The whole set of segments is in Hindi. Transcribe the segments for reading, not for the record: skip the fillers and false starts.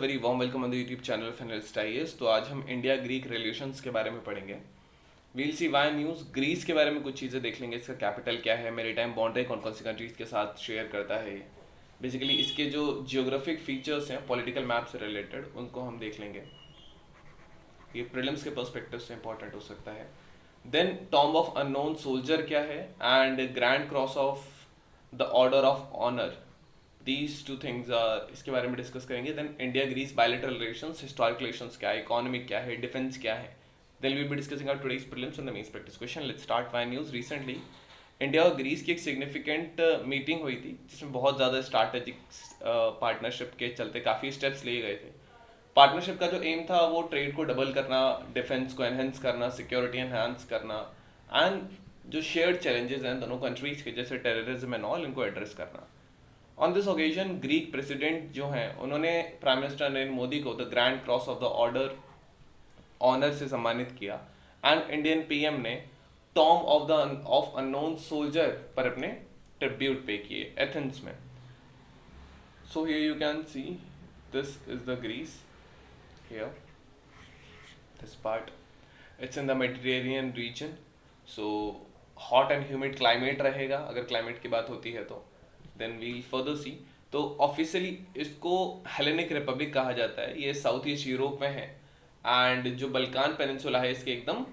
Very warm welcome on the YouTube channel of analyst IAS. तो आज हम इंडिया ग्रीक रिलेशंस के बारे में पढ़ेंगे। वील सी वाई न्यूज़। ग्रीस के बारे में कुछ चीज़ें देख लेंगे, इसका कैपिटल क्या है, मेरीटाइम बाउंड्री कौन कौन सी कंट्रीज के साथ शेयर करता है, बेसिकली इसके जो जियोग्राफिक फीचर्स हैं पॉलिटिकल मैप से रिलेटेड उनको हम देख लेंगे। ये प्रीलिम्स के पर्सपेक्टिव से इंपॉर्टेंट हो सकता है। Then tomb of unknown soldier क्या है and grand cross of the order of honour, these two things इसके बारे में डिस्कस करेंगे। Then India Greece bilateral relations, historical relations क्या है, इकोनॉमिक क्या है, डिफेंस क्या है। Then we be discussing our today's prelims and the mains practice question. Let's start by news. Recently India और ग्रीस की एक सिग्निफिकेंट मीटिंग हुई थी जिसमें बहुत ज़्यादा स्ट्रैटेजिक पार्टनरशिप के चलते काफ़ी स्टेप्स लिए गए थे। पार्टनरशिप का जो एम था वो ट्रेड को डबल करना, डिफेंस को एनहेंस करना, सिक्योरिटी एनहांस करना एंड जो शेयर्ड चैलेंजेस हैं दोनों कंट्रीज के जैसे टेररिज्म एंड ऑल, इनको एड्रेस करना। On this occasion Greek president जो हैं उन्होंने प्राइम मिनिस्टर नरेंद्र मोदी को the grand cross of the order honour से सम्मानित किया एंड इंडियन पीएम ने टॉम ऑफ अननोन सोल्जर पर अपने ट्रिब्यूट पे किए एथेंस में। So here you can see this is the Greece here, this part. It's in the Mediterranean region, so hot and humid climate रहेगा अगर climate की बात होती है तो। Then we'll further see। तो ऑफिशियली इसको हेलेनिक रिपब्लिक कहा जाता है, ये साउथ ईस्ट यूरोप में है एंड जो बल्कान पेनिनसुला है इसके एकदम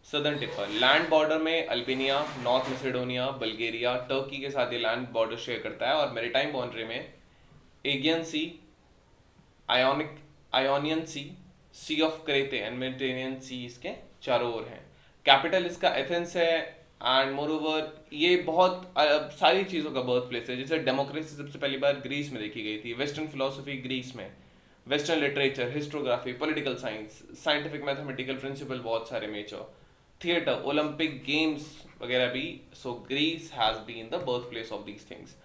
सदर्न टिप पर। लैंड बॉर्डर में Albania, North Macedonia, Bulgaria, Turkey के साथ ये लैंड बॉर्डर शेयर करता है और मैरीटाइम बाउंड्री में Aegean Sea, Ionian Sea of Crete and Mediterranean Sea इसके चारों ओर हैं। कैपिटल इसका एथेंस है एंड मोर ओवर ये बहुत सारी चीज़ों का बर्थ प्लेस है। जैसे डेमोक्रेसी सबसे पहली बार ग्रीस में देखी गई थी, वेस्टर्न फिलोसफी ग्रीस में, western literature, historiography, political science, scientific mathematical principle बहुत सारे मेजर, थिएटर, ओलंपिक गेम्स वगैरह भी। So Greece has been the birth place of these things.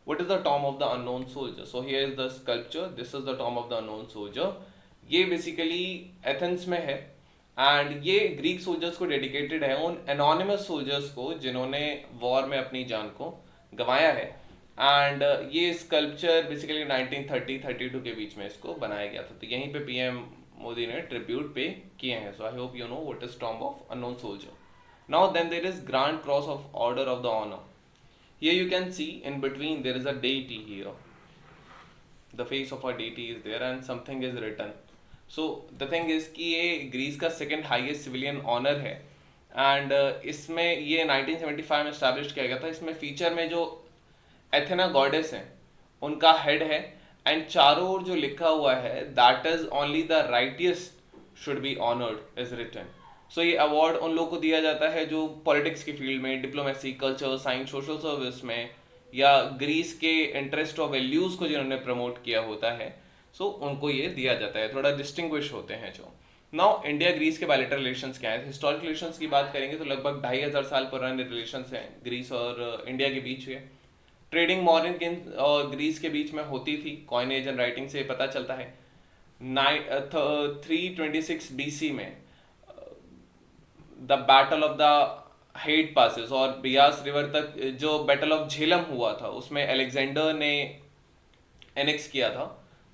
What is the tomb of the unknown soldier? So here is the sculpture. This is the tomb of the unknown soldier. ये बेसिकली एथेंस में है एंड ये ग्रीक सोल्जर्स को डेडिकेटेड है, उन एनोनिमस सोल्जर्स को जिन्होंने वॉर में अपनी जान को गंवाया है। एंड ये स्कल्पचर बेसिकली 1930-32 के बीच में इसको बनाया गया था। तो यहीं पे पीएम मोदी ने ट्रिब्यूट पे किए हैं। So I hope you know what is tomb of unknown soldier. Now then there is grand cross of order of the honour. Here you can see in between there is a deity here. The face of a deity is there and something is written. So the thing is कि ये ग्रीस का सेकंड हाईएस्ट सिविलियन ऑनर है एंड इसमें ये 1975 में स्टैब्लिश किया गया था। इसमें फीचर में जो एथेना गॉडेस हैं उनका हेड है एंड चारों ओर जो लिखा हुआ है that is only the righteous should be honoured is written. So ये अवार्ड उन लोगों को दिया जाता है जो पॉलिटिक्स की फील्ड में, diplomacy, culture, science, social service में या ग्रीस के इंटरेस्ट और वैल्यूज को जिन्होंने प्रमोट किया होता है, सो उनको ये दिया जाता है, थोड़ा डिस्टिंग्विश होते हैं जो। नाउ इंडिया ग्रीस के बायलैटरल रिलेशंस क्या है। हिस्टोरिकल रिलेशंस की बात करेंगे तो लगभग 2500 साल पुराने रिलेशंस हैं ग्रीस और इंडिया के बीच में। ट्रेडिंग मॉडर्न और ग्रीस के बीच में होती थी, कॉइनेज एंड राइटिंग से पता चलता है। 326 BC में the battle of the head passes और बियास रिवर तक जो बैटल ऑफ झेलम हुआ था उसमें अलेक्जेंडर ने एनेक्स किया था।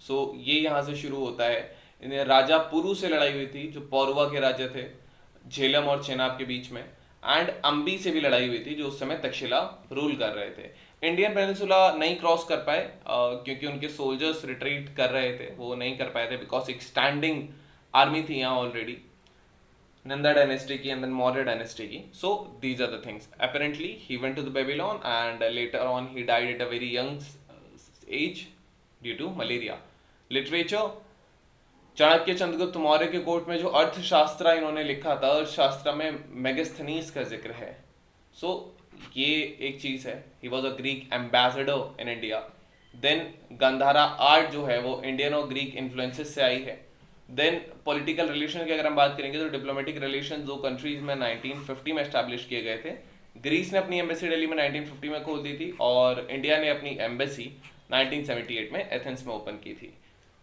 सो ये यहाँ से शुरू होता है। राजा पुरु से लड़ाई हुई थी जो पौरवा के राजा थे, झेलम और चेनाब के बीच में, एंड अम्बी से भी लड़ाई हुई थी जो उस समय तक्षशिला रूल कर रहे थे। इंडियन पेनिनसुला नहीं क्रॉस कर पाए क्योंकि उनके सोल्जर्स रिट्रीट कर रहे थे, वो नहीं कर पाए थे बिकॉज एक स्टैंडिंग आर्मी थी यहाँ ऑलरेडी, Nanda dynasty की and then Maurya dynasty की. So these are the things. Apparently he went to the Babylon and later on he died at a very young age due to malaria. Literature, Chanakya Chandragupta Maurya के कोर्ट में जो अर्थशास्त्र इन्होंने लिखा था, अर्थशास्त्र में मेगास्थनीज का जिक्र है। So ये एक चीज है। He was a Greek ambassador in India. Then Gandhara art जो है वो इंडियन और ग्रीक इन्फ्लुएंसेस से आई है। देन पॉलिटिकल रिलेशन की अगर हम बात करेंगे तो डिप्लोमेटिक रिलेशन दो कंट्रीज में 1950 में एस्टैब्लिश किए गए थे। ग्रीस ने अपनी एम्बेसी दिल्ली में 1950 में खोल दी थी और इंडिया ने अपनी एम्बेसी 1978 में एथेंस में ओपन की थी।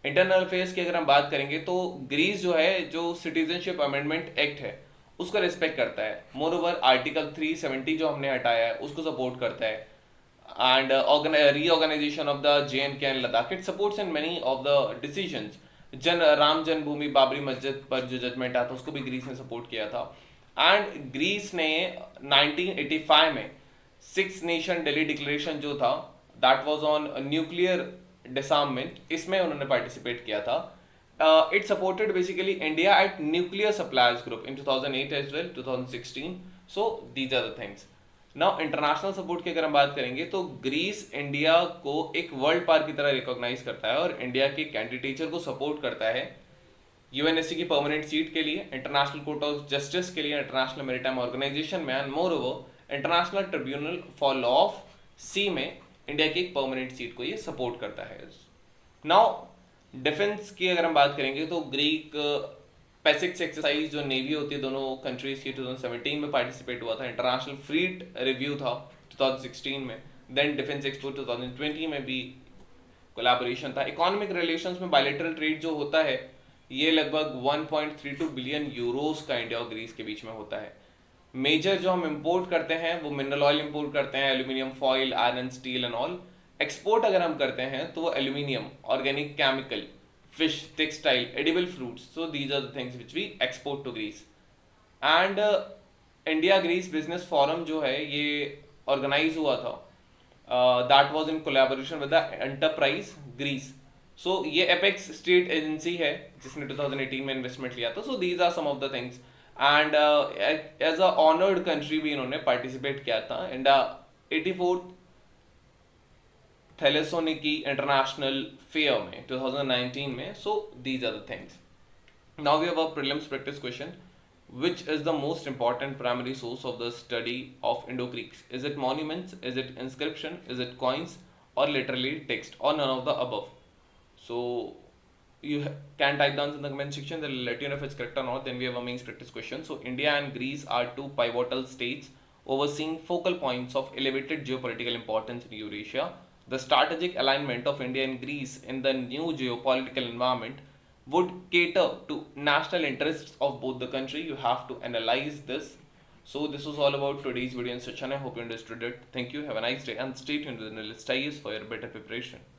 इंटरनल अफेयर्स की अगर हम बात करेंगे तो ग्रीस जो है जो सिटीजनशिप अमेंडमेंट एक्ट है उसको रिस्पेक्ट करता है। मोर ओवर आर्टिकल 370 जो हमने हटाया है उसको सपोर्ट करता है and reorganization of the JNK and Ladakh, it supports in many of the decisions Ram जन्मभूमि बाबरी मस्जिद पर जो जजमेंट आया था उसको भी ग्रीस ने सपोर्ट किया था। एंड ग्रीस ने 1985 में सिक्स नेशन दिल्ली डिक्लेरेशन जो था, that was on nuclear disarmament, इसमें उन्होंने पार्टिसिपेट किया था। It supported basically India at nuclear suppliers group in 2008 as well, 2016. So these are the things. Now international support की अगर हम बात करेंगे तो ग्रीस इंडिया को एक वर्ल्ड पावर की तरह रिकॉग्नाइज करता है और इंडिया के कैंडिडेचर को सपोर्ट करता है यूएनएससी की परमानेंट सीट के लिए, इंटरनेशनल कोर्ट ऑफ जस्टिस के लिए, इंटरनेशनल मैरीटाइम ऑर्गेनाइजेशन में, and moreover international tribunal for law of sea में इंडिया की एक परमानेंट सीट को ये सपोर्ट करता है। नाउ डिफेंस की अगर हम बात करेंगे तो ग्रीक पैसिफिक एक्सरसाइज जो नेवी होती है दोनों कंट्रीज की 2017 में पार्टिसिपेट हुआ था। इंटरनेशनल फ्लीट रिव्यू था 2016 में। देन डिफेंस एक्सपो 2020 में भी कोलैबोरेशन था। इकोनॉमिक रिलेशंस में बायलैटरल ट्रेड जो होता है ये लगभग 1.32 बिलियन यूरोस का इंडिया और ग्रीस के बीच में होता है। मेजर जो हम इंपोर्ट करते हैं वो मिनरल ऑयल इंपोर्ट करते हैं, aluminium foil, iron, steel and all. Export अगर हम करते हैं तो वो aluminium, organic chemical, fish, textile, edible fruits. So these are the things which we export to Greece. And India Greece Business Forum जो है ये ऑर्गेनाइज हुआ था, that was in collaboration with the enterprise Greece. So ये एपेक्स स्टेट एजेंसी है जिसने 2018 में इन्वेस्टमेंट लिया था। So these are some of the things and as a honoured country भी इन्होंने पार्टिसिपेट किया था in the 84th Thessaloniki international fair में 2019 में। So these are the things. Now we have a prelims practice question. Which is the most important primary source of the study of Indo-Greeks? Is it monuments? Is it inscription? Is it coins? Or literally text? Or none of the above? So you can type down in the comment section. They'll let you know if it's correct or not. Then we have a main practice question. So India and Greece are two pivotal states overseeing focal points of elevated geopolitical importance in Eurasia. The strategic alignment of India and Greece in the new geopolitical environment would cater to national interests of both the country. You have to analyze this. So this was all about today's video and session. I hope you understood it. Thank you. Have a nice day and stay tuned with the list for your better preparation.